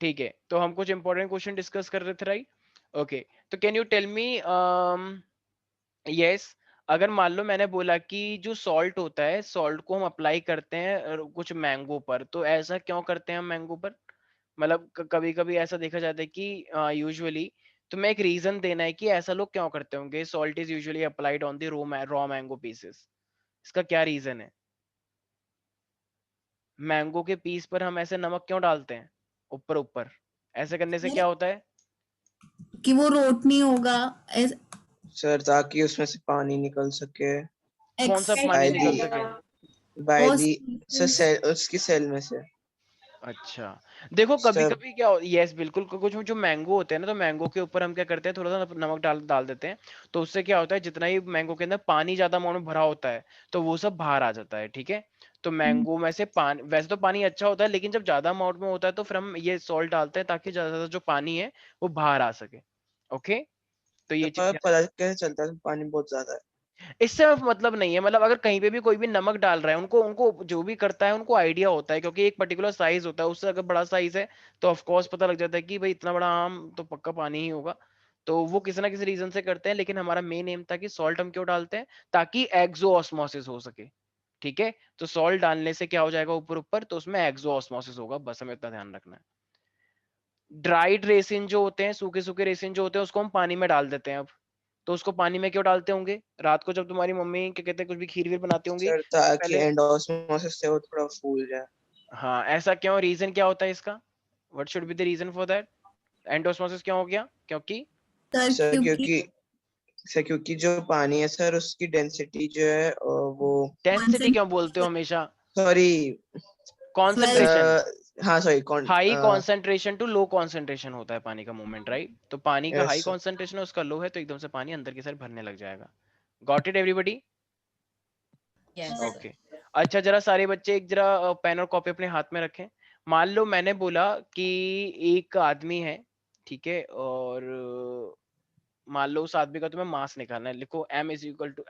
ठीक है, तो हम कुछ इंपॉर्टेंट क्वेश्चन डिस्कस कर रहे थे, राइट? ओके, तो can you tell me, yes, अगर मान लो मैंने बोला कि जो सॉल्ट होता है, सॉल्ट को हम अप्लाई करते हैं कुछ मैंगो पर, तो ऐसा क्यों करते हैं हम मैंगो पर? मतलब कभी कभी ऐसा देखा जाता है कि यूजुअली, तो मैं एक रीजन देना है कि ऐसा लोग क्यों करते होंगे, salt is usually applied on the raw mango pieces, इसका क्या रीजन है? मैंगो के पीस पर हम ऐसे नमक क्यों डालते हैं ऊपर ऊपर? ऐसे करने से क्या होता है? कि वो रोट नहीं होगा, सर ताकि उसमें से पानी निकल सके। कौन सा पानी बाय निकल दी सके? बाय दी सेल, उसकी सेल में से। अच्छा, देखो कभी सर कभी क्या, यस बिल्कुल, कुछ जो मैंगो होते हैं ना, तो मैंगो के ऊपर हम क्या करते हैं, थोड़ा सा नमक डाल डाल देते हैं, तो उससे क्या होता है, जितना ही मैंगो के अंदर पानी ज्यादा अमाउंट में भरा होता है, तो वो सब बाहर आ जाता है, ठीक है? तो मैंगो में से पानी, वैसे तो पानी अच्छा होता है, लेकिन जब ज्यादा अमाउंट में होता है तो फिर हम ये सॉल्ट डालते हैं ताकि ज्यादा ज्यादा जो पानी है वो बाहर आ सके। ओके, तो ये चीज, पता कैसे चलता है पानी बहुत ज्यादा है? इससे मतलब नहीं है, मतलब अगर कहीं पे भी कोई भी नमक डाल रहा है, उनको उनको जो भी करता है उनको आइडिया होता है, क्योंकि एक पर्टिकुलर साइज होता है, उससे अगर बड़ा साइज है तो ऑफ कोर्स पता लग जाता है कि भाई इतना बड़ा आम तो पक्का पानी ही होगा। तो वो किसी ना किसी रीजन से करते हैं, लेकिन हमारा मेन एम था कि सॉल्ट हम क्यों डालते हैं, ताकि एक्सो ऑस्मोसिस हो सके, ठीक है? तो सॉल्ट डालने से क्या हो जाएगा ऊपर ऊपर, तो उसमें एक्सो ऑस्मोसिस होगा, बस हमें इतना ध्यान रखना है। ड्राइड रेसिन जो होते हैं, सूखे सूखे रेसिन जो होते हैं, उसको हम पानी में डाल देते हैं अब। तो उसको पानी में क्यों डालते होंगे? रात को जब तुम्हारी मम्मी क्या कहते हैं, कुछ भी खीर वीर बनाती होंगी सर तो ताकि पहले, एंडोस्मोसिस से वो थोड़ा फूल जाए। हाँ ऐसा क्यों, रीजन क्या होता है इसका? What should be the reason for that? Endosmosis क्यों हो गया, क्योंकि? सर क्योंकि क्योंकि जो पानी है सर उसकी डेंसिटी जो है वो, डेंसिटी क्यों बोलते हो हमेशा? सॉरी, कॉन्सेंट्रेशन, हाँ sorry high concentration to low concentration होता है पानी का मूवमेंट, राइट? तो पानी का हाई यस कॉन्सेंट्रेशन है, उसका लो है, तो एकदम से पानी अंदर की साइड भरने लग जाएगा। Got it everybody? Yes. Okay, अच्छा जरा सारे बच्चे एक जरा पेन और कॉपी अपने हाथ में रखें। मान लो मैंने बोला कि एक आदमी है, ठीक है, और मान लो उस आदमी का तुम्हें मास निकालना है, लिखो m is equal to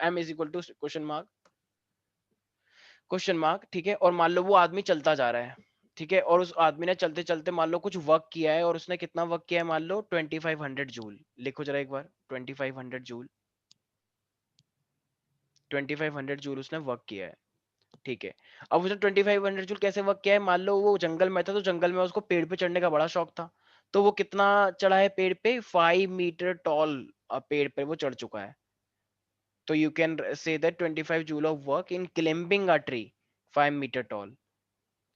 question mark, ठीक है? और मान लो वो आदमी चलता जा रहा है, ठीक है, और उस आदमी ने चलते चलते मान लो कुछ वर्क किया है, और उसने कितना वर्क किया है, मान लो 2500 जूल, लिखो जरा एक बार, 2500 जूल, 2500 जूल उसने वर्क किया है, ठीक है? अब उसने 2500 जूल कैसे वर्क किया है, मान लो वो जंगल में था, तो जंगल में उसको पेड़ पे चढ़ने का बड़ा शौक था, तो वो कितना चढ़ा है पेड़ पे, 5 मीटर टॉल पेड़ पे वो चढ़ चुका है। तो you can say that 25 joule of work in climbing a tree 5 metre tall.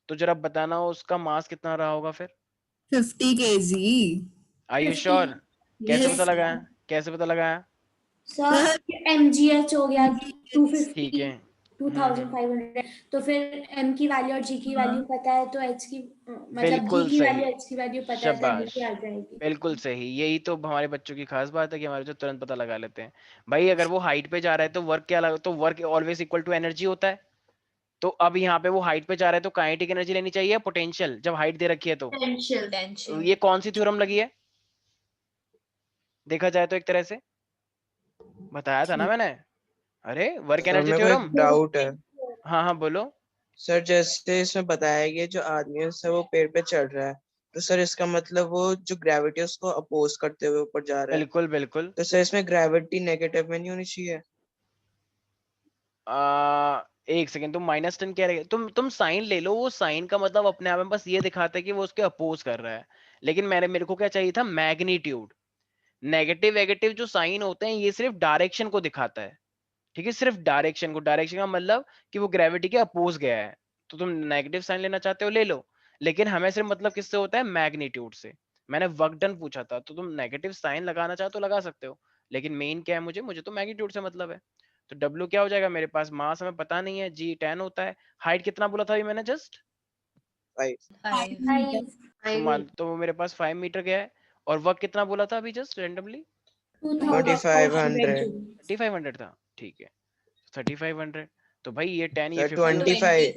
तो जरा बताना उसका मास कितना रहा होगा फिर? 50 kg। Are you 50। श्योर? कैसे यस पता लगाया, कैसे पता लगाया? सर mgh हो गया ठीक 250, है, 2500, तो फिर m की वैल्यू और g की वैल्यू पता है, तो h की मतलब g बिल्कुल की सही, वैल्यू h की वैल्यू पता है, तो शाबाश, एबिलिटी आ जाएगी। बिल्कुल सही। यही तो हमारे बच्चों की खास बात है कि हमारे जो तुरंत पता लगा लेते हैं। भाई अगर वो हाइट पे जा रहा है तो वर्क क्या लगा, तो work always equal to energy होता है। तो अब यहाँ पे वो हाइट पे जा रहा है तो काइनेटिक एनर्जी लेनी चाहिए, पोटेंशियल, जब हाइट दे रखी है तो पोटेंशियल। ये कौन सी थ्योरम लगी है देखा जाए तो, एक तरह से बताया था ना मैंने, अरे वर्क सर एनर्जी मेरे को एक थ्योरम। डाउट है। हाँ हाँ बोलो। सर जैसे इसमें बताया गया जो आदमी है सर वो पेड़ पे चढ़ रहा है, तो सर इसका मतलब वो जो ग्रेविटी है उसको अपोज करते हुए ऊपर जा रहा है, बिल्कुल बिल्कुल। तो सर इसमें ग्रेविटी नेगेटिव में नहीं होनी चाहिए? एक सेकंड, तुम -10 कह रहे हो, तुम साइन ले लो, वो साइन का मतलब अपने आप में बस ये दिखाता है कि वो उसके अपोज कर रहा है, लेकिन मेरे को क्या चाहिए था, मैग्नीट्यूड। नेगेटिव वेगेटिव जो साइन होते हैं ये सिर्फ डायरेक्शन को दिखाता है, ठीक है? सिर्फ डायरेक्शन को, डायरेक्शन का मतलब कि वो ग्रेविटी के अपोज गया है। तो तुम नेगेटिव साइन लेना चाहते हो ले लो, लेकिन हमें सिर्फ मतलब किससे होता है, मैग्नीट्यूड से। मैंने वर्क डन पूछा था, तो तुम नेगेटिव साइन लगाना चाहो तो लगा सकते हो, लेकिन मेन क्या है, मुझे तो मैग्नीट्यूड से मतलब है। तो W क्या हो जाएगा मेरे पास, मास हमें पता नहीं है, G 10 होता है। हाइट कितना बोला था अभी मैंने जस्ट? 5। 5 तो वो मेरे पास 5 मीटर गया है। और वर्क कितना बोला था अभी जस्ट रैंडमली? 2500 2500। जूल। 3500 था, ठीक है, 3500। तो भाई ये 10 ये सर 50 हो, 25।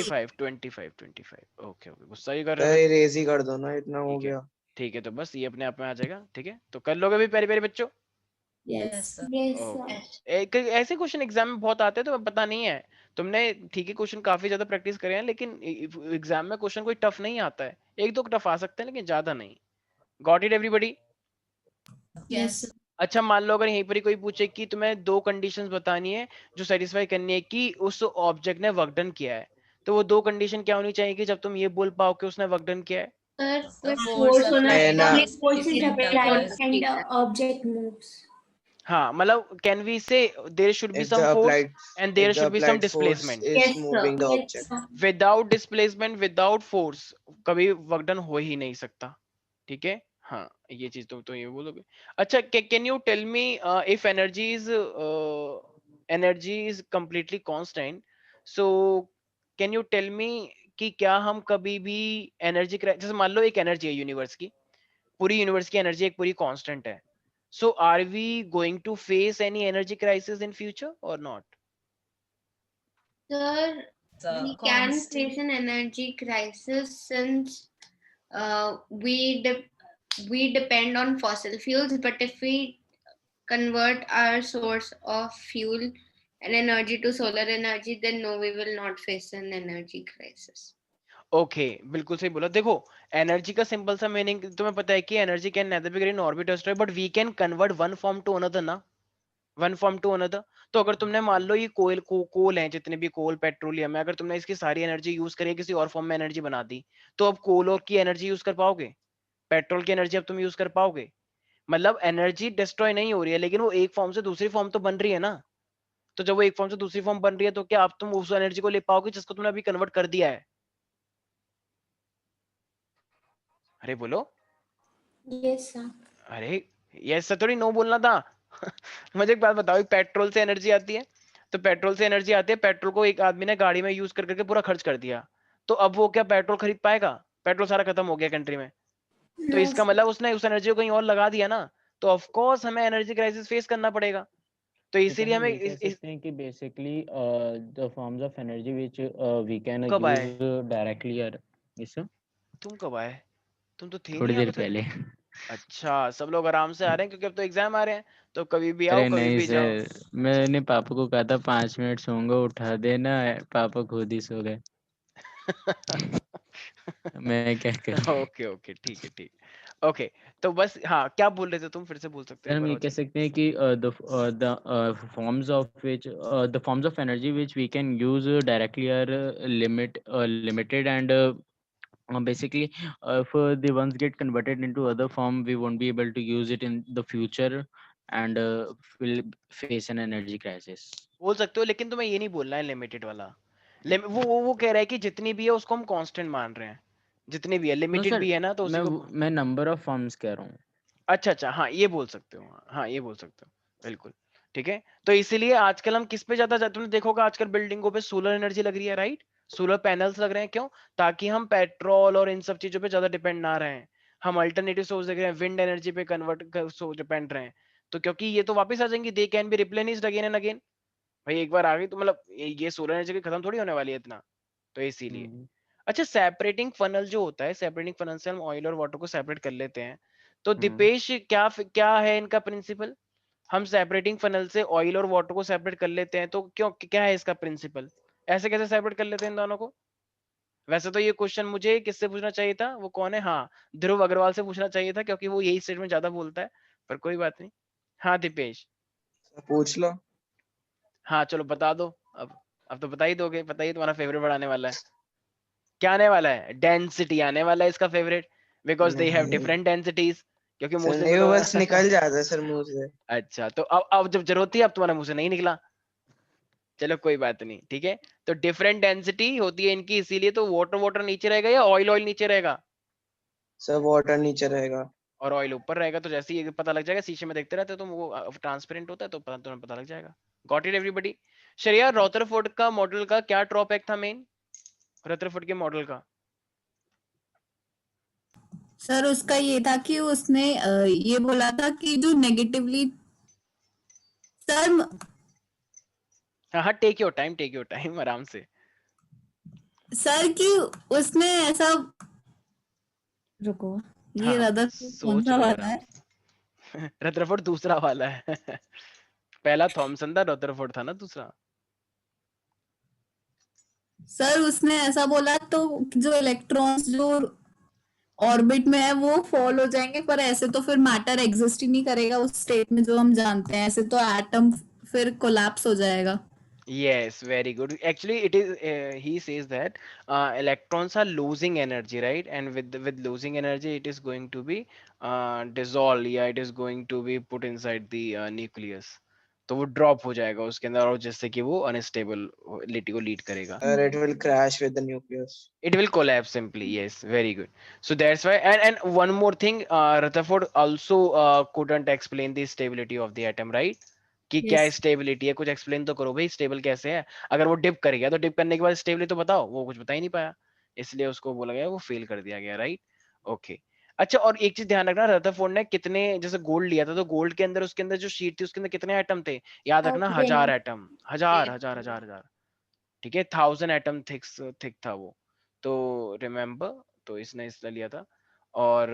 25 25 25। ओके ओके, गुस्सा ही कर रहे हो सर फिर। इरेज ही कर दो ना, इतना हो ठीक है, गया। ठीक है, तो बस ये अपने आप में आ जाएगा, ठीक है? तो कर लोगे भी प्यारे प्यारे बच्चों? Yes sir. ओके, एक ऐसे क्वेश्चन एग्जाम में बहुत आते हैं तो पता नहीं है तुमने, ठीक है, क्वेश्चन काफी ज्यादा प्रैक्टिस करे हैं, लेकिन एग्जाम में क्वेश्चन कोई टफ नहीं आता है, एक दो टफ आ सकते हैं लेकिन ज्यादा नहीं। Got it everybody? यस अच्छा मान लो अगर यहीं पर ही कोई पूछे कि तुम्हें दो कंडीशंस बतानी है जो सेटिस्फाई करनी है कि उस ऑब्जेक्ट ने वर्क डन किया है, तो वो दो कंडीशन क्या होनी चाहिए कि जब तुम ये बोल पाओ कि उसने वर्क डन किया है? सर कोई force फोर्स होना है ना। चाहिए, फोर्स It जब applies applies and to the object moves. हाँ मतलब can we say there should be If some the force applied and if there the should be some applied force displacement. is Yes, sir. moving the Yes, object. sir. Without displacement without force कभी work done हो ही नहीं सकता, ठीक है? हाँ ये चीज तो ये बोलोगे। अच्छा can you tell me if energy is completely constant, so can you tell me कि क्या हम कभी भी एनर्जी, जैसे मान लो एक एनर्जी है यूनिवर्स की, पूरी यूनिवर्स की एनर्जी एक पूरी कांस्टेंट है, so are we going to face any energy crisis in future or not? Sir, we can constant. face an energy crisis since we depend on fossil fuels, but if we convert our source of fuel and energy to solar energy, then no, we will not face an energy crisis. Okay बिल्कुल सही बोला। देखो energy का simple सा meaning तुम्हें पता है कि energy can neither be in orbit और destroy, but we can convert one form to another ना, वन फॉर्म टू अनदर। तो अगर तुमने मान लो ये कोल है, जितने भी कोल पेट्रोलियम है, अगर तुमने इसकी सारी एनर्जी यूज करी किसी और फॉर्म में एनर्जी बना दी, तो अब कोल और की एनर्जी यूज कर पाओगे? पेट्रोल की एनर्जी अब तुम यूज कर पाओगे? मतलब एनर्जी डिस्ट्रॉय नहीं हो रही है लेकिन वो एक फॉर्म से दूसरी फॉर्म तो बन रही है ना। तो जब वो एक फॉर्म से दूसरी फॉर्म बन रही है तो क्या आप तुम उस एनर्जी को ले पाओगे जिसको तुमने अभी कन्वर्ट कर दिया है? अरे बोलो। Yes, sir. अरे ये ऐसा थोड़ी नो बोलना था। मुझे एक बात बताओ, पेट्रोल से एनर्जी आती है, तो पेट्रोल से एनर्जी आती है, पेट्रोल को एक आदमी ने गाड़ी में यूज कर करके पूरा खर्च कर दिया, तो अब वो क्या पेट्रोल खरीद पाएगा? पेट्रोल सारा खत्म हो गया कंट्री में, तो No, इसका sir. मतलब उसने उस एनर्जी को कहीं और लगा दिया ना, तो ऑफ कोर्स हमें एनर्जी क्राइसिस फेस करना पड़ेगा। तो तो इसीलिए हम हमें ये कह सकते हैं कि basically the forms of energy which we can कब आए? यूज डायरेक्टली और यस तुम कब आए? तुम तो थे थोड़ी नहीं यहाँ देर पे। पहले। अच्छा सब लोग आराम से आ रहे हैं क्योंकि अब तो एग्जाम आ रहे हैं, तो कभी भी आओ अरे कभी नहीं भी जाओ। सर, मैंने पापा को कहा था 5 मिनट सोऊंगा, उठा देना, पापा खुद ही सो गए। मैं क्या करूं। ओके ओके ठीक है ठीक। ओके तो बस हाँ क्या बोल रहे थे तुम, फिर से बोल सकते सर हो एक हम बार ये और कह जी। सकते हैं कि the forms of energy which we can use directly are limited and basically if the ones get converted into other form we won't be able to use it in the future and will face an energy crisis. बोल सकते हो लेकिन तुम्हें ये नहीं बोलना है limited वाला। वो कह रहा है कि जितनी भी है उसको हम कांस्टेंट मान रहे हैं, जितनी भी है नो लिमिटेड सर, भी है ना तो उसी को। मैं नंबर ऑफ फॉर्म्स कह रहा हूँ। अच्छा अच्छा हाँ ये बोल सकते हो, हाँ ये बोल सकते हो बिल्कुल। ठीक है तो इसीलिए आजकल हम किस पे ज्यादा, तुमने देखोगा आजकल बिल्डिंगों पे सोलर एनर्जी लग रही है, राइट? सोलर पैनल्स लग रहे हैं, क्यों? ताकि हम पेट्रोल और इन सब चीजों पे ज्यादा डिपेंड ना रहे, हम अल्टरनेटिव सोर्स देख रहे हैं, विंड एनर्जी पे कन्वर्ट डिपेंड रहे हैं। तो क्योंकि ये तो वापस आ जाएंगी, they can be replenished again and again. भाई एक बार आ गई तो मतलब ये सोलर एनर्जी खत्म थोड़ी होने वाली है इतना, तो इसीलिए। अच्छा सेपरेटिंग फनल जो होता है, सेपरेटिंग फनल से हम ऑयल और वाटर को सेपरेट कर लेते हैं, तो दीपेश क्या है इनका प्रिंसिपल? हम सेपरेटिंग फनल से ऑयल और वाटर को सेपरेट कर लेते हैं तो क्यों, क्या है इसका प्रिंसिपल? ऐसे कैसे सेपरेट कर लेते हैं इन दोनों को? वैसे तो ये क्वेश्चन मुझे किससे पूछना चाहिए था, वो कौन है, हाँ ध्रुव अग्रवाल से पूछना चाहिए था क्योंकि वो यही स्टेट में ज्यादा बोलता है, पर कोई बात नहीं। हाँ दीपेश। पूछ लो। हाँ चलो बता दो अब तो बता ही दोगे, बताइए तुम्हारा फेवरेट वर्ड आने वाला है, क्या आने वाला है? डेंसिटी आने वाला है इसका फेवरेट, बिकॉज दे हैव नहीं डिफरेंट डेंसिटीज, क्योंकि सर, मुझसे नहीं भी वो तो बस निकल जाता है सर मुंह से। अच्छा तो अब जब जरूरत थी अब तुम्हारे मुंह से नहीं निकला, चलो कोई बात नहीं ठीक है। तो डिफरेंट डेंसिटी होती है इनकी, इसीलिए तो वाटर वाटर नीचे रहेगा या ऑयल ऑयल नीचे रहेगा? सर वाटर नीचे रहेगा। और ऑयल ऊपर रहेगा, तो जैसे ही पता लग जाएगा, शीशे में देखते रहते हो तुम, वो ट्रांसपेरेंट होता है तो तुम्हें पता लग जाएगा। Got it everybody? Shreya Rutherford का मॉडल का क्या ड्रॉबैक था मेन, रॉदरफोर्ड के मॉडल का? सर उसका ये था कि उसने ये बोला था कि जो नेगेटिवली सर हाँ टेक योर टाइम आराम से। सर कि उसने ऐसा रुको ये हाँ रदरफोर्ड कौन सोच सा लो वाला आराम है? से। रदरफोर्ड दूसरा वाला है। पहला थॉमसन था, रदरफोर्ड था ना दूसरा। सर उसने ऐसा बोला तो जो इलेक्ट्रॉन्स जो ऑर्बिट में है वो फॉल हो जाएंगे, पर ऐसे तो फिर मैटर एग्जिस्ट ही नहीं करेगा उस स्टेट में जो हम जानते हैं, ऐसे तो एटम फिर कोलैप्स हो जाएगा। Yes, very good. Actually, it is. He says that electrons are losing energy, right? And with losing energy, it is going to be dissolved. Yeah, it is going to be put inside the nucleus. तो वो drop हो जाएगा उसके अंदर, और जिससे कि वो अनस्टेबिलिटी को लीड करेगा. Or it will crash with the nucleus. It will collapse simply. Yes, very good. So that's why. And one more thing, Rutherford also couldn't explain the stability of the atom, right? कि क्या Yes. Stability है, कुछ explain तो करो भाई, stable कैसे है. अगर वो डिप कर गया तो डिप करने के बाद स्टेबिलिटी तो बताओ, वो कुछ बता ही नहीं पाया, इसलिए उसको बोला गया वो फेल कर दिया गया, राइट. ओके. अच्छा, और एक चीज ध्यान रखना, रदरफोर्ड ने कितने, जैसे गोल्ड लिया था तो गोल्ड के अंदर, उसके अंदर जो शीट थी उसके अंदर कितने एटम थे, याद रखना, 1000 एटम, हजार. ठीक है, 1000 एटम थिक था वो, तो रिमेम्बर, तो इसने इसलिए लिया था. और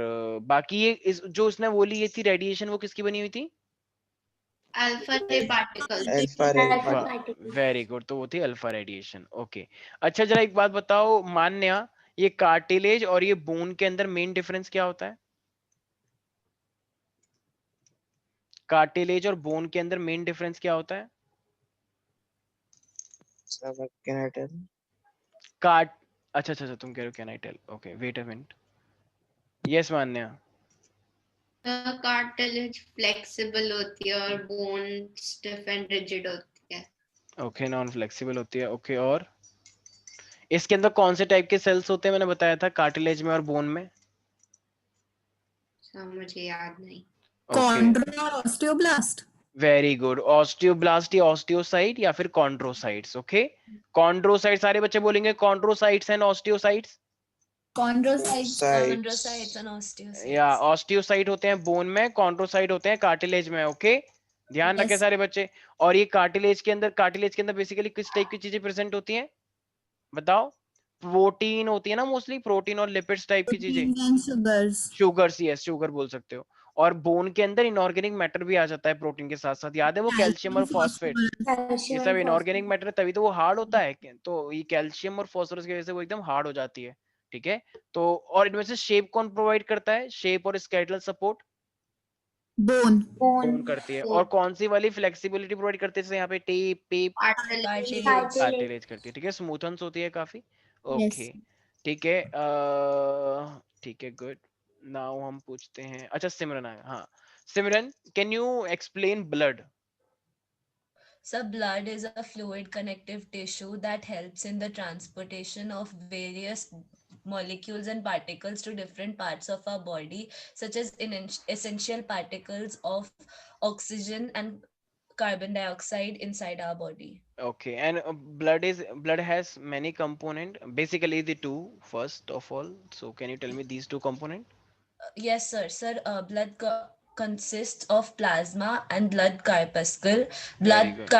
बाकी ये जो उसने वो ली ये थी रेडिएशन, वो किसकी बनी हुई थी? Alpha ray particles. Alpha ray. Very good, तो वो थी अल्फा रेडिएशन. ओके. अच्छा, जरा एक बात बताओ मान्या, ये कार्टिलेज और ये बोन के अंदर मेन डिफरेंस क्या होता है? कार्टिलेज और बोन के अंदर मेन डिफरेंस क्या होता है? Can I tell? कार्ट अच्छा, तुम कह रहे हो can I tell. Okay, wait a minute. Yes Manya. The cartilage flexible होती है और bone stiff and rigid होती है. ओके, नॉन फ्लेक्सिबल होती है. ओके, और इसके अंदर कौन से टाइप के सेल्स होते हैं, मैंने बताया था कार्टिलेज में और बोन में? So मुझे याद नहीं. ओके, कॉन्ड्रो और ऑस्टियोब्लास्ट. Very good. ऑस्टियोब्लास्ट या ऑस्टियोसाइट या फिर कॉन्ड्रोसाइट्स. ओके, कॉन्ड्रोसाइट, सारे बच्चे बोलेंगे chondrocytes and osteocytes. Chondrocytes. Chondrocytes and osteocytes. या ऑस्टियोसाइट होते हैं बोन में, कॉन्ड्रोसाइट होते हैं कार्टिलेज में. ओके, ध्यान रखें Yes. सारे बच्चे. और ये कार्टिलेज के अंदर बेसिकली किस टाइप की चीजें प्रेजेंट होती हैं, बताओ? प्रोटीन होती है ना, मोस्टली प्रोटीन और लिपिड्स टाइप की चीजें. Proteins and sugars. Sugars, yes, sugar बोल सकते हो. और बोन के अंदर इनऑर्गेनिक मैटर भी आ जाता है प्रोटीन के साथ साथ, याद है वो कैल्शियम और फॉस्फेट, ये सब इनऑर्गेनिक मैटर है, तभी तो वो हार्ड होता है. तो ये कैल्शियम और फॉस्फोरस की वजह से वो एकदम हार्ड हो जाती है. ठीक है, तो और इनमें से शेप कौन प्रोवाइड करता है, शेप और स्केलेटल सपोर्ट? Bone. बोन करती है. और कौन सी वाली फ्लेक्सिबिलिटी प्रोवाइड करती है, जैसे यहाँ पे टेप Cartilage. कार्टिलेज करती है. ठीक है, स्मूथन्स होती है काफी. ओके, ठीक है, ठीक है, गुड. नाउ हम पूछते हैं, अच्छा सिमरन आया. हाँ Simran, can you explain blood? So blood is a fluid connective tissue that helps in the transportation of various molecules and particles to different parts of our body, such as essential particles of oxygen and carbon dioxide inside our body. Okay, and blood has many component, basically the two first of all. So can you tell me these two component? Yes, sir. Sir, blood consists of plasma and blood corpuscle. Blood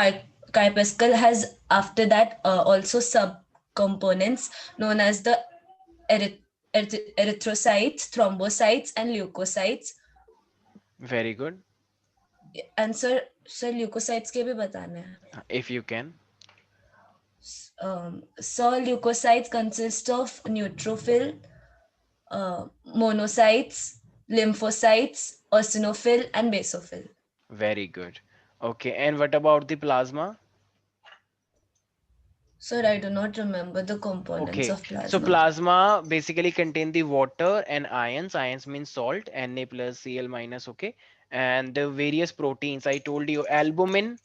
corpuscle has after that also subcomponents known as the erythrocytes, thrombocytes, and leukocytes. Very good. And sir, leukocytes के भी बताना है. If you can. So leukocytes consist of neutrophil, monocytes, lymphocytes, eosinophil, and basophil. Very good. Okay, and what about the plasma? Sir, I do not remember the components of plasma. So plasma basically contain the water and ions. Ions means salt, Na plus Cl minus. Okay, and the various proteins. I told you albumin,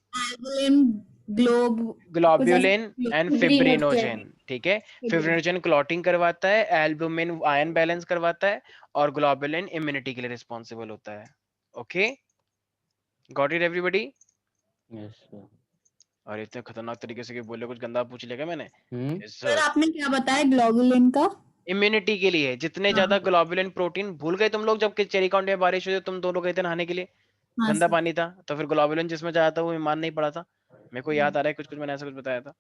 globulin and fibrinogen. ठीक है, fibrinogen clotting करवाता है, albumin ion balance करवाता है, और globulin immunity के लिए responsible होता है. Okay, got it everybody? Yes sir. और इतने खतरनाक तरीके से बोले, कुछ गंदा पूछ लिया क्या मैंने? सर आपने क्या बताया ग्लोबुलिन का? इम्यूनिटी के लिए. जितने ज्यादा ग्लोबुलिन प्रोटीन, भूल गए तुम लोग जब चेरी काउंटी में बारिश हुई, तुम दोनों गए थे नहाने के लिए, गंदा पानी था, तो फिर ग्लोबुलिन जिसमें जाया था वो ईमान नहीं पड़ा था. मेरे को याद आ रहा है कुछ मैंने ऐसा कुछ बताया था.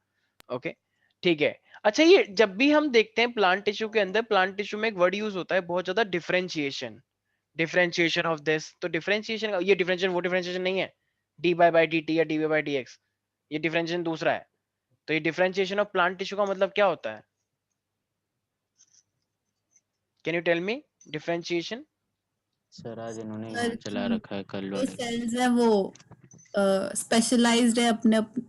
ओके, ठीक है. अच्छा, ये जब भी हम देखते हैं प्लांट टिश्यू के अंदर, प्लांट टिश्यू में एक वर्ड यूज होता है बहुत ज्यादा, डिफरेंशिएशन ऑफ दिस. तो डिफरेंशिएशन, ये डिफरेंशिएशन वो डिफरेंशिएशन नहीं है डी बाय डी टी या डी बाय डी एक्स, ये डिफरेंशिएशन दूसरा है. तो ये डिफरेंशिएशन ऑफ प्लांट टिश्यू का मतलब क्या होता है? Can you tell me? Differentiation? Sir आज इन्होंने सर यहाँ चला रखा है कल ये वाले। सेल्स है वो स्पेशलाइज्ड है अपने कि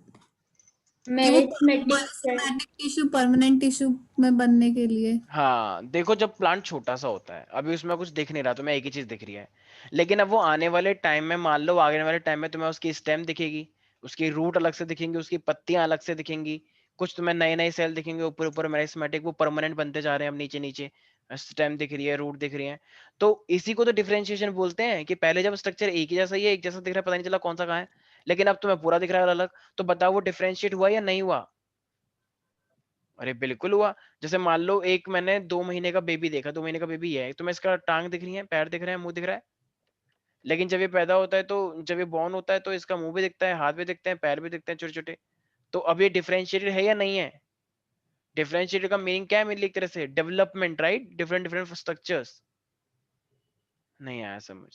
वो meristematic cell. Meristematic tissue permanent tissue में बनने के लिए। हाँ देखो, जब प्लांट छोटा सा होता है, अभी उसमें कुछ दिख नहीं रहा, तुम्हें एक ही चीज दिख रही है, लेकिन अब वो आने वाले टाइम में, मान लो आने वाले टाइम में तुम्हें उसकी स्टेम दिखेगी, उसकी रूट अलग से दिखेंगी, उसकी पत्तियां अलग से दिखेंगी, कुछ तुम्हें नए नए सेल दिखेंगे ऊपर ऊपर मेरिस्टेमेटिक, वो परमानेंट बनते जा रहे हैं, अब नीचे नीचे स्टेम दिख रही है, रूट दिख रही है। तो इसी को तो डिफरेंशिएशन बोलते हैं, कि पहले जब स्ट्रक्चर एक ही जैसा ही है, एक जैसा दिख रहा है, पता नहीं चला कौन सा कहाँ है, लेकिन अब तुम्हें पूरा दिख रहा है अलग। तो बताओ वो डिफरेंशिएट हुआ या नहीं हुआ? अरे बिल्कुल हुआ। जैसे मान लो एक मैंने 2 महीने का बेबी देखा, 2 महीने का बेबी है, तुम्हें इसका टांग दिख रही है, पैर दिख रहे हैं, मुंह दिख रहा है, लेकिन जब ये पैदा होता है, तो जब ये बॉर्न होता है, तो इसका मुंह भी दिखता है, हाथ भी दिखते हैं, पैर भी दिखते हैं छोटे छोटे। तो अब ये डिफरेंशिएटेड है या नहीं है? डिफरेंशिएटेड का मीनिंग क्या है मेरे लिए? एक तरह से development, right? Different different structures. नहीं आया समझ?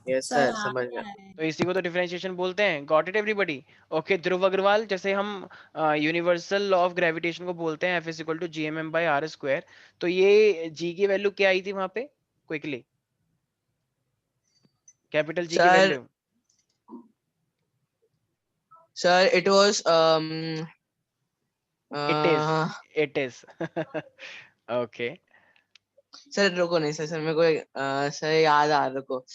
यस सर सर, समझ गया। तो इसी को तो डिफरेंशिएशन बोलते हैं। Got it everybody? ओके ध्रुव अग्रवाल, जैसे हम यूनिवर्सल लॉ ऑफ ग्रेविटेशन को बोलते हैं, F=gmm/r², तो ये g की वैल्यू क्या आई थी वहां पे? क्विकली, कैपिटल जी की sir value. Sir it was it is okay. Sir रुको, नहीं सर, मेरे को सर याद आ रहा, रुको।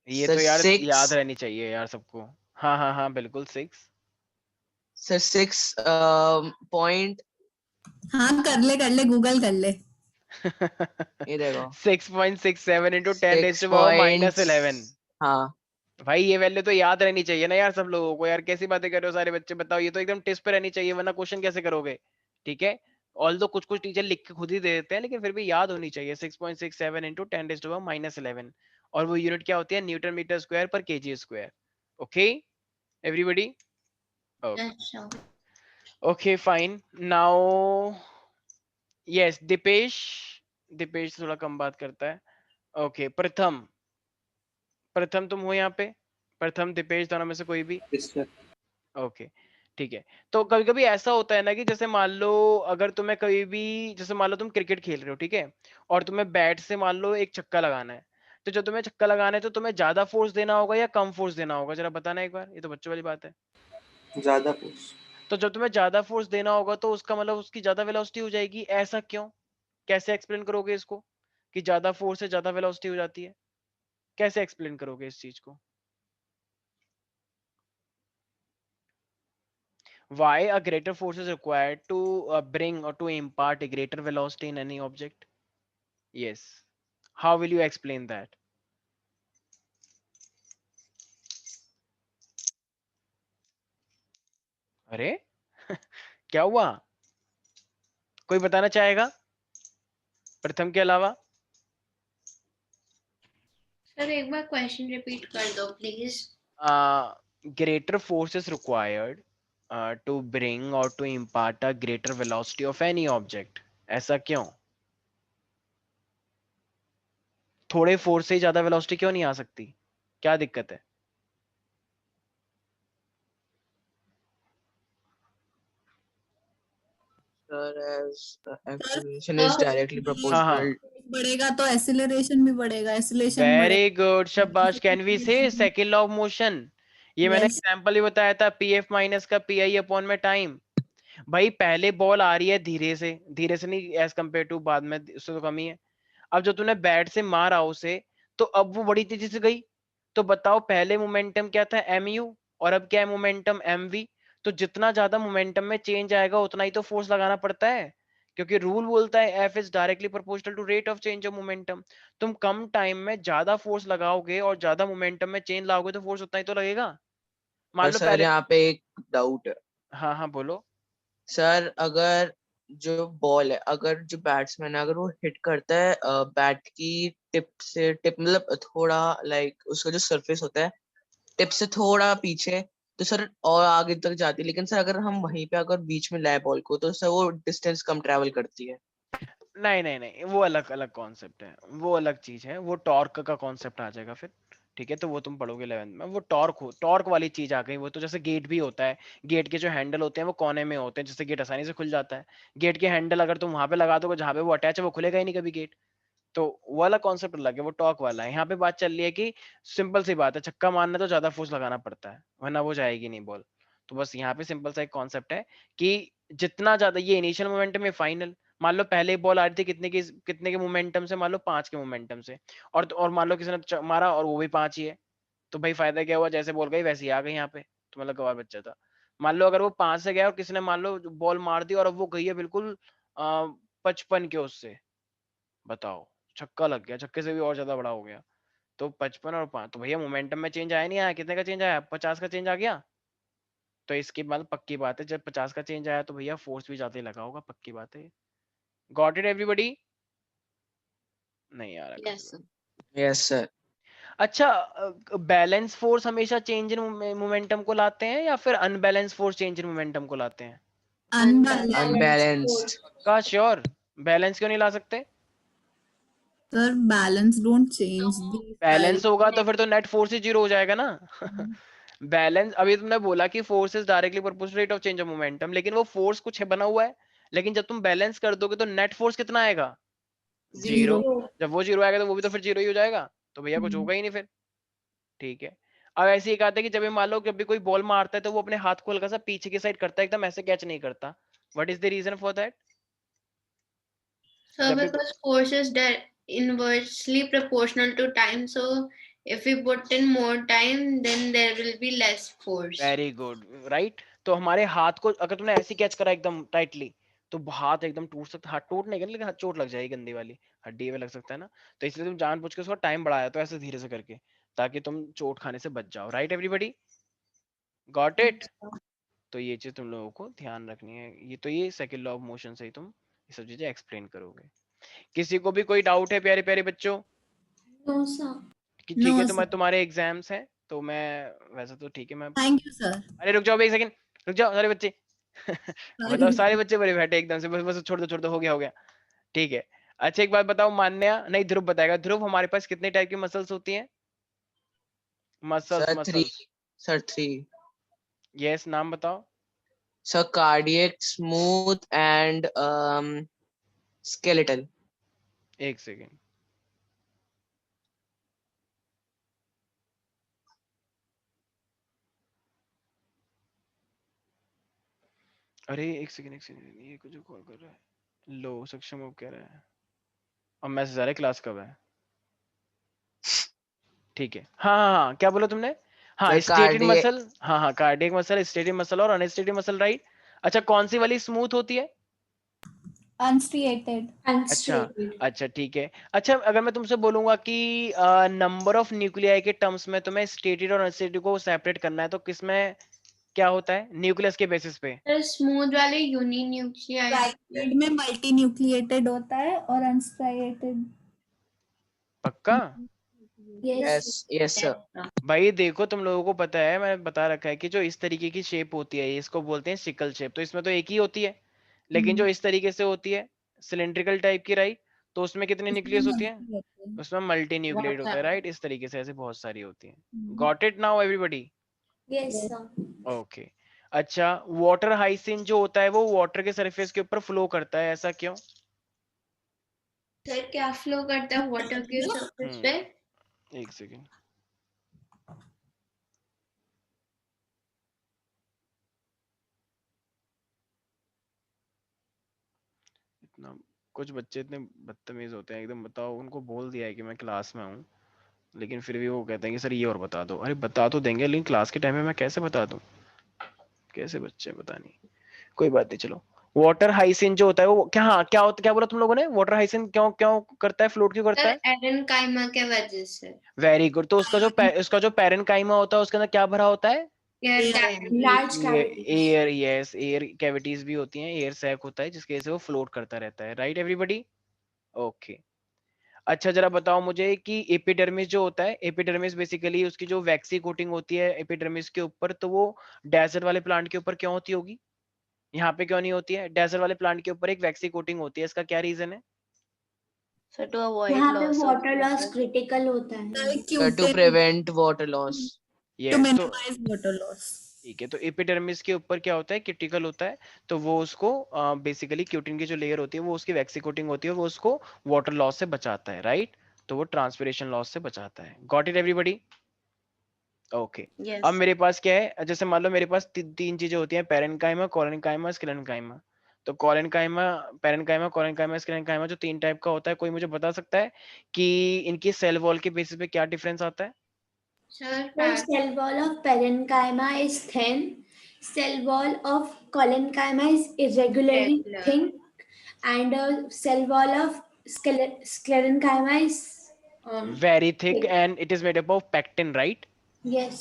ये सर तो यार सिक्स याद रहनी चाहिए यार सबको। हाँ हाँ हाँ बिल्कुल 6। सर 6 पॉइंट, हाँ कर ले गूगल कर ले। ये देखो 6.67 इंटू 6 10⁻⁻11। पॉइंट, हाँ भाई ये वैल्यू तो याद रहनी चाहिए ना यार सब लोगों को। यार कैसी बातें कर रहे हो सारे बच्चे, बताओ, ये तो एकदम टिस्ट पे रहनी चाहिए, वरना क्वेश्चन कैसे करोगे? ठीक है, ऑल दो कुछ कुछ टीचर लिख के खुद ही दे देते हैं, लेकिन फिर भी याद होनी चाहिए। 6.67 इंटू 10⁻⁻11, और वो यूनिट क्या होती है? Newton metre square per KG square. Okay everybody? अच्छा, okay fine. Now yes Deepesh, Deepesh थोड़ा कम बात करता है। ओके प्रथम, प्रथम तुम हो यहाँ पे? प्रथम दीपेश दोनों में से कोई भी? ओके ठीक है। तो कभी कभी ऐसा होता है ना कि जैसे मान लो, अगर तुम्हें कभी भी, जैसे मान लो तुम क्रिकेट खेल रहे हो, ठीक है, और तुम्हें बैट से मान लो एक छक्का लगाना है, तो जब तुम्हें छक्का लगाना है तो तुम्हें ज्यादा फोर्स देना होगा या कम फोर्स देना होगा? जरा बताना एक बार, ये तो बच्चों वाली बात है। ज्यादा पूछ। तो जब तुम्हें ज्यादा फोर्स देना होगा तो उसका मतलब उसकी ज्यादा वेलोसिटी हो जाएगी, ऐसा क्यों? कैसे एक्सप्लेन करोगे इसको, कि ज्यादा फोर्स से ज्यादा वेलोसिटी हो जाती है? कैसे एक्सप्लेन करोगे इस चीज को? Why a greater force is required to bring or to impart a greater velocity in any object? Yes. How will you explain that? अरे क्या हुआ? कोई बताना चाहेगा प्रथम के अलावा? सर एक बार क्वेश्चन रिपीट कर दो please. Greater force is required to bring or to impart a greater velocity of any object. ऐसा क्यों? थोड़े फोर्स से ही ज्यादा वेलोसिटी क्यों नहीं आ सकती? क्या दिक्कत है? Sir, as the acceleration is directly हाँ proportional. हाँ बढ़ेगा तो एक्सीलरेशन भी बढ़ेगा, एक्सीलरेशन बढ़ेगा। वेरी गुड शाबाश। कैन वी से सेकंड लॉ ऑफ मोशन? ये मैंने यस एग्जांपल ही बताया था, पी एफ माइनस का पी आई अपॉन में टाइम। भाई पहले बॉल आ रही है धीरे से नहीं, एज कम्पेयर टू बाद में, उससे तो कम ही है। अब जब तूने बैट से मारा उसे, तो अब वो बड़ी तेजी से गई। तो बताओ पहले मोमेंटम क्या था? एम यू, और अब क्या है मोमेंटम? M we. तो जितना ज्यादा मोमेंटम में चेंज आएगा उतना ही तो फोर्स लगाना पड़ता है, क्योंकि रूल बोलता है F is directly proportional to rate of change of momentum. तुम कम टाइम में ज्यादा फोर्स लगाओगे और ज्यादा मोमेंटम में चेंज लाओगे तो फोर्स उतना ही तो लगेगा। मान पर लो सर पहले, यहाँ पे एक डाउट है। हाँ हाँ बोलो। सर अगर जो बॉल है, अगर जो बैट्समैन है, अगर वो हिट करता है बैट की टिप से, टिप मतलब थोड़ा लाइक उसका जो सरफेस होता है टिप से थोड़ा पीछे, तो सर और आगे तक जाती है। लेकिन सर अगर हम वहीं पे अगर बीच में लाए बॉल को, तो सर वो डिस्टेंस कम ट्रेवल करती है। नहीं नहीं नहीं, वो अलग अलग कॉन्सेप्ट है, वो अलग चीज है, वो टॉर्क का कॉन्सेप्ट आ जाएगा फिर। ठीक है, तो वो तुम पढ़ोगे 11th में, वो टॉर्क वाली चीज आ गई। वो तो जैसे गेट भी होता है, गेट के जो हैंडल होते हैं वो कोने में होते हैं, जिससे गेट आसानी से खुल जाता है। गेट के हैंडल अगर तुम वहां पे लगा दोगे जहां पे वो अटैच है, वो खुलेगा ही नहीं कभी गेट। तो वो वाला कॉन्सेप्ट अलग है, वो टॉक वाला है। यहाँ पे बात चल रही है कि सिंपल सी बात है, छक्का मारना तो ज्यादा फोर्स लगाना पड़ता है वरना वो जाएगी नहीं बॉल। तो बस यहाँ पे सिंपल सा एक कॉन्सेप्ट है कि जितना ज्यादा ये इनिशियल मोमेंटम है, फाइनल मान लो पहले बॉल आ रही थी कितने के मोमेंटम से, मान लो 5 के मोमेंटम से, और मान लो किसी ने मारा और वो भी 5 ही है, तो भाई फायदा क्या हुआ, जैसे बॉल गई वैसे ही आ गई यहाँ पे, तो मतलब गवार बच्चा था। मान लो अगर वो 5 से गया और किसी ने मान लो बॉल मार दी और अब वो गई है बिल्कुल 55 के उससे, बताओ छक्का लग गया, छक्के से भी और ज्यादा बड़ा हो गया। तो 55 और 5, तो भैया मोमेंटम में चेंज आया नहीं आया, कितने का चेंज आया, 50 का चेंज आ गया। तो इसकी मतलब पक्की बात है, जब 50 का चेंज आया तो भैया फोर्स भी ज्यादा ही लगा होगा, पक्की बात है। Got it everybody? नहीं आ रहा Yes, किसी sir. को। Yes sir. अच्छा, बैलेंस फोर्स हमेशा चेंज इन मोमेंटम को लाते हैं या फिर unbalance force change in momentum को लाते हैं? अनबैलेंस। अनबैलेंस्ड। का श्योर? बैलेंस क्यों नहीं ला सकते? Sir balance don't change the balance होगा तो फिर तो नेट फोर्स ही जीरो हो जाएगा ना। बैलेंस, अभी तुमने बोला कि force is directly proportional rate of change of momentum, लेकिन वो फोर्स कुछ है बना हुआ है, लेकिन जब तुम बैलेंस कर दोगे तो नेट फोर्स कितना आएगा? जीरो। जब वो जीरो आएगा तो वो भी तो फिर जीरो ही हो जाएगा, तो भैया कुछ होगा ही नहीं फिर। ठीक है, अब ऐसे ही कहते हैं कि जब ये मान लो जब भी कोई बॉल मारता है तो वो अपने हाथ को हल्का सा पीछे की साइड करता है, एकदम ऐसे कैच नहीं करता। What is the reason for that? So जब भी because force is inversely proportional to time, so if we put in more time, then there will be less force. Very good, right. तो हमारे हाथ को अगर तुमने ऐसे कैच करा एकदम टाइटली तो हाथ एकदम टूट सकता, हाथ टूट नहीं, लेकिन हाथ चोट लग जाएगी, गंदी वाली हड्डी में लग सकता है ना। तो इसलिए तुम जानबूझ के उसका टाइम बढ़ाया, तो ऐसे धीरे से करके, ताकि तुम चोट खाने से बच जाओ। Right everybody, got it? तो ये चीज तुम लोगों को ध्यान रखनी है। ये तो ये सेकंड लॉ ऑफ मोशन से ही तुम ये सब चीजें एक्सप्लेन करोगे। किसी को भी कोई डाउट है प्यारे प्यारे बच्चों? No, sir. कि ठीक है, नो सर। तुम्हारे एग्जाम्स हैं तो मैं वैसे तो ठीक है मैं, थैंक यू सर। अरे रुक जाओ एक सेकंड, रुक जाओ सारे बच्चे। बताओ सारे बच्चे बड़े बैठे एकदम से, बस बस छोड़ दो, हो गया। ठीक है, अच्छा एक बात बताओ, मान्या नहीं ध्रुव बताएगा। ध्रुव, हमारे पास कितने टाइप की मसल्स होती हैं? Muscles sir 3। Muscles sir 3। Yes, नाम बताओ। Sir cardiac, smooth and skeletal. एक सेकंड, अरे एक सेकंड, ये कुछ कॉल कर रहा है, लो सक्षम हो कह रहा है, अब मैसेज आ रहा है क्लास कब है। ठीक है, हाँ, क्या बोला तुमने? हाँ, सर स्टेटेड कार्डियक। मसल, हाँ कार्डियक मसल, स्टेटेड मसल और अनस्टेटेड मसल, राइट। अच्छा, कौन सी वाली स्मूथ होती है? अनस्ट्रिएटेड। अच्छा ठीक है। अच्छा, अगर मैं तुमसे बोलूंगा कि नंबर ऑफ न्यूक्लियाई के टर्म्स में तुम्हें स्टेटेड और अनस्टेटेड को सेपरेट करना है, तो किसमें क्या होता है न्यूक्लियस के बेसिस पे? The smooth वाले uninuclear. ट्राइपेड में मल्टी न्यूक्लिएटेड होता है और अनस्ट्राइएटेड। पक्का? Yes yes sir. भाई देखो, तुम लोगों को पता है, मैंने बता रखा है कि जो इस तरीके की शेप होती है इसको बोलते हैं सिकल शेप, तो इसमें तो एक ही होती है, लेकिन जो इस तरीके से होती है सिलेंड्रिकल टाइप की, राइट, तो उसमें कितने न्यूक्लियस होती है? उसमें मल्टी न्यूक्लिएट होता है, राइट। इस तरीके से ऐसे बहुत सारी होती है। Got it now everybody? Okay. अच्छा, वाटर हाइसिन जो होता है वो वाटर के सरफेस के ऊपर फ्लो करता है, ऐसा क्यों? सर क्या फ्लो करता है वाटर के सरफेस पे? एक सेकेंड, इतना कुछ बच्चे इतने बदतमीज होते हैं एकदम, बताओ उनको बोल दिया है कि मैं क्लास में हूँ, लेकिन फिर भी वो कहते हैं कि सर ये और बता दो। अरे बता तो देंगे, लेकिन क्लास के टाइम में मैं कैसे बता दूं? कैसे बच्चे, पता नहीं, कोई बात नहीं, चलो। वाटर हाइसिन जो होता है वो क्या, हाँ क्या होता, क्या बोला तुम लोगों ने? वाटर हाइसिन क्यों क्यों करता है, फ्लोट क्यों करता सर है? एरेनकाइमा के वजह से। Very good. तो उसका जो पैरेनकाइमा होता है उसके अंदर क्या भरा होता है? Large air, yes, air cavities भी होती हैं, एयर सैक होता है जिसकी वजह से वो फ्लोट करता रहता है, राइट एवरीबॉडी? ओके। अच्छा जरा बताओ मुझे कि एपिडर्मिस जो होता है, एपिडर्मिस बेसिकली उसकी जो वैक्सी कोटिंग होती है एपिडर्मिस के ऊपर, तो वो डेजर्ट वाले प्लांट के ऊपर क्यों होती होगी, यहाँ पे क्यों नहीं होती है? डेजर्ट वाले प्लांट के ऊपर एक वैक्सी कोटिंग होती है, इसका क्या रीजन है? So to avoid यहाँ पे loss of water loss water. Critical होता है। To prevent water loss. To yes, तो मिनिमाइज वाटर लॉस। ठीक है, तो एपिडर्मिस के ऊपर क्या होता है, क्यूटिकल होता है, तो वो उसको बेसिकली क्यूटिन की जो लेयर होती है वो उसकी वैक्सी कोटिंग होती है, वो उसको वाटर लॉस से बचाता है, राइट? तो वो ट्रांसपिरेशन लॉस से बचाता है। Got it everybody? ओके। अब Yes. मेरे पास क्या है, जैसे मान लो मेरे पास तीन चीजें होती हैं, पेरेन्काइमा, कोलेनकाइमा, स्क्लेरेन्काइमा। तो कोलेनकाइमा, पेरेन्काइमा, कोलेनकाइमा, स्क्लेरेन्काइमा जो 3 टाइप का होता है, कोई मुझे बता सकता है कि इनकी सेल वॉल के बेसिस पे क्या डिफरेंस आता है? Sir, The cell wall of parenchyma is thin. Cell wall of collenchyma is irregularly Irregular. thin, and cell wall of sclerenchyma is very thick thick. And it is made up of pectin, right? Yes.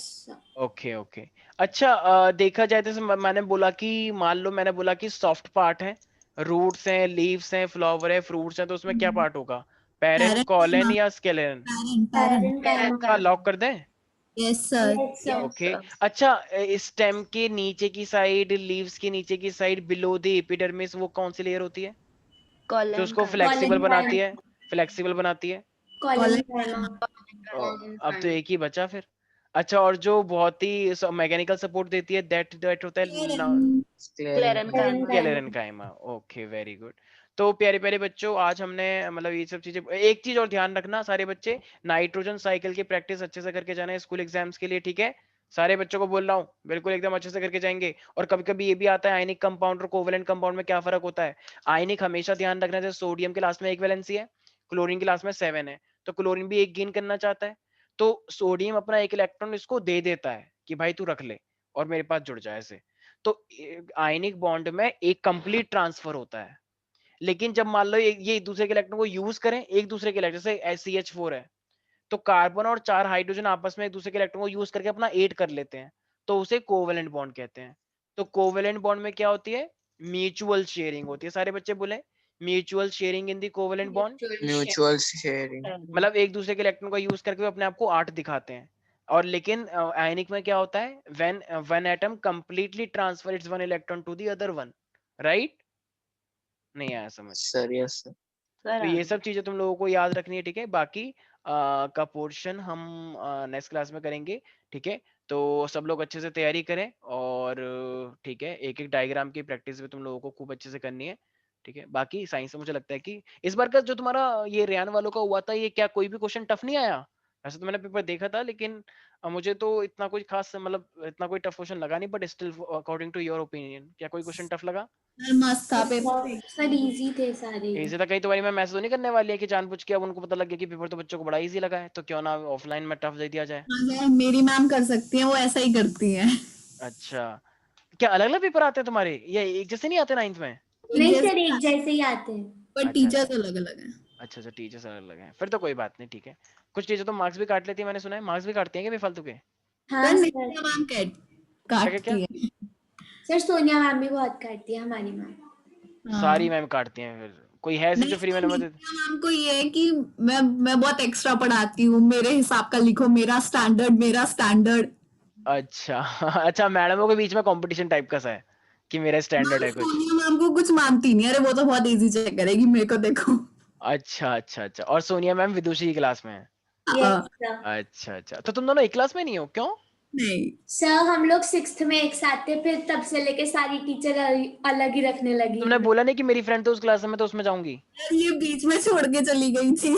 Okay okay. अच्छा, देखा जाए तो मैंने बोला कि, मान लो मैंने बोला कि सॉफ्ट पार्ट है, रूट्स हैं, लीव्स हैं, फ्लावर है, फ्रूट्स हैं, तो उसमें क्या पार्ट होगा, पेरेन, कोलेन या स्केलेन? Parenchyma. का लॉक कर दें? Yes sir. Yes, sir. Okay. अच्छा, स्टेम के नीचे की साइड, लीव्स के नीचे की साइड, बिलो द एपिडर्मिस, वो कौन सी लेयर होती है जो उसको Collenchyma. फ्लेक्सिबल बनाती Collenchyma. है, फ्लेक्सिबल बनाती है? Collenchyma. अब तो एक ही बचा फिर। अच्छा, और जो बहुत ही मैकेनिकल सपोर्ट देती है, दैट होता है Sclerenchyma. Sclerenchyma. Okay, very good. तो प्यारे प्यारे बच्चों, आज हमने मतलब ये सब चीजें, एक चीज और ध्यान रखना सारे बच्चे, नाइट्रोजन साइकिल की प्रैक्टिस अच्छे से करके जाना है स्कूल एग्जाम्स के लिए, ठीक है? सारे बच्चों को बोल रहा हूँ, बिल्कुल एकदम अच्छे से करके जाएंगे। और कभी कभी ये भी आता है आयनिक कंपाउंड और कोवेलेंट कंपाउंड में क्या फर्क होता है। आयनिक हमेशा ध्यान रखना, जैसे सोडियम के लास्ट में 1 वैलेंसी है, क्लोरीन के लास्ट में 7 है, तो क्लोरीन भी 1 गेन करना चाहता है, तो सोडियम अपना 1 इलेक्ट्रॉन इसको दे देता है कि भाई तू रख ले और मेरे पास जुड़ जाए ऐसे। तो आयनिक बॉन्ड में एक कंप्लीट ट्रांसफर होता है। लेकिन जब मान लो ये एक दूसरे के इलेक्ट्रॉन को यूज करें, एक दूसरे के इलेक्ट्रॉन, जैसे CH4 है, तो कार्बन और 4 हाइड्रोजन आपस में एक दूसरे के इलेक्ट्रॉन को यूज करके अपना 8 कर लेते हैं, तो उसे कोवेलेंट बॉन्ड कहते हैं। तो कोवेलेंट बॉन्ड में क्या होती है, म्यूचुअल शेयरिंग होती है। सारे बच्चे बोले म्यूचुअल शेयरिंग इन दी कोवेलेंट बॉन्ड, म्यूचुअल शेयरिंग। मतलब एक दूसरे के इलेक्ट्रॉन का यूज करके वो अपने आप को 8 दिखाते हैं। और लेकिन आयनिक में क्या होता है, when one atom completely transfer its one electron to the other one, right? नहीं आया समझ? Sir yes sir. तो ये सब चीजें तुम लोगों को याद रखनी है, ठीक है? बाकी का पोर्शन हम नेक्स्ट क्लास में करेंगे, ठीक है? तो सब लोग अच्छे से तैयारी करें, और ठीक है, एक एक डायग्राम की प्रैक्टिस भी तुम लोगों को खूब अच्छे से करनी है, ठीक है? बाकी साइंस से मुझे लगता है कि इस बार का जो तुम्हारा ये रेयान वालों का हुआ था, ये क्या कोई भी क्वेश्चन टफ नहीं आया? वैसे तो मैंने पेपर देखा था, लेकिन मुझे तो इतना कोई खास मतलब इतना कोई टफ क्वेश्चन लगा नहीं, but still according to your opinion क्या कोई क्वेश्चन टफ लगा? सर मस्त था पेपर। सर इजी थे सारे। इजी था? कहीं तुम्हारी मैं मैसेज तो नहीं करने वाली है कि जानबूझ के अब उनको पता लग गया कि पेपर तो बच्चों को बड़ा इजी लगा है, तो क्यों ना ऑफलाइन में टफ दे दिया जाए? अगर मेरी मैम कर सकती है, वो ऐसा ही करती है। अच्छा, क्या अलग अलग पेपर आते हैं तुम्हारे, या एक जैसे नहीं आते 9th में? नहीं सर, एक जैसे ही आते हैं। पर अच्छा, टीचर्स अलग अलग हैं। अच्छा अच्छा, टीचर्स अलग अलग हैं, फिर तो कोई बात नहीं, ठीक है। कुछ टीचर तो मार्क्स भी काट लेती है, मैंने सुना है मार्क्स भी काटती हैं क्या बेफालतू के? हाँ सर सर। नित्या मैम क्या क्या काटती है। सर सोनिया मैम भी बहुत काटती है, हमारी मैम। हाँ। सारी मैम काटती हैं? फिर कोई है ऐसी नहीं जो फ्री में सर, नंबर दे? नित्या मैम को ये है कि मैं बहुत एक्स्ट्रा पढ़ाती हूँ, मेरे हिसाब का लिखो, मेरा स्टैंडर्ड। अच्छा अच्छा, मैडमों के बीच में कंपटीशन टाइप का सा है कि मेरा स्टैंडर्ड है कुछ? सोनिया मैम को कुछ मानती नहीं, अरे वो तो बहुत इजी चेक करेगी, मेरे को देखो। अच्छा अच्छा अच्छा, और सोनिया मैम विदुषी की क्लास में है? Yes sir. अच्छा अच्छा, तो तुम दोनों एक क्लास में नहीं हो, क्यों? नहीं सर हम लोग 6th में एक साथ थे, फिर तब से लेके सारी टीचर अलग ही रखने लगी। तुमने बोला नहीं कि मेरी फ्रेंड तो उस क्लास में, तो उसमें जाऊंगी? यार, ये बीच में छोड़ के चली गई थी।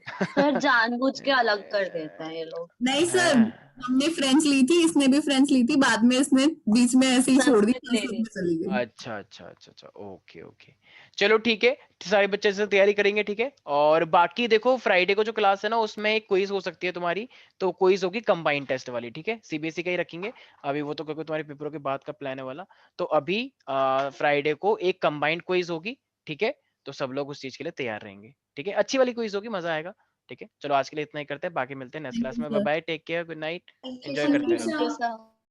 सर जानबूझ के अलग कर देते हैं ये लोग। नहीं सर, हैं। हमने फ्रेंड्स ली थी, इसने भी फ्रेंड्स ली थी, बाद में इसने बीच में ऐसे ही छोड़ दी, संस्कृत ले संस्कृत ली। में चली गई। अच्छा अच्छा अच्छा अच्छा, ओके ओके, चलो ठीक है, सारे बच्चे से तैयारी करेंगे, ठीक है? और बाकी देखो, फ्राइडे को जो क्लास है ना, उसमें एक क्विज हो सकती है तुम्हारी, तो क्विज होगी कंबाइंड टेस्ट वाली, ठीक है? सीबीएसई का ही रखेंगे अभी, वो तो क्योंकि तुम्हारे पेपरों के बाद का प्लान है वाला। तो अभी फ्राइडे को एक कंबाइंड क्विज होगी, ठीक है? तो सब लोग उस चीज के लिए तैयार रहेंगे, ठीक है? अच्छी वाली क्विज होगी, मजा आएगा, ठीक है? चलो आज के लिए इतना ही करते हैं, बाकी मिलते हैं नेक्स्ट क्लास में। Bye bye, take care, good night, enjoy करते थैंक यू रहो। सर। सर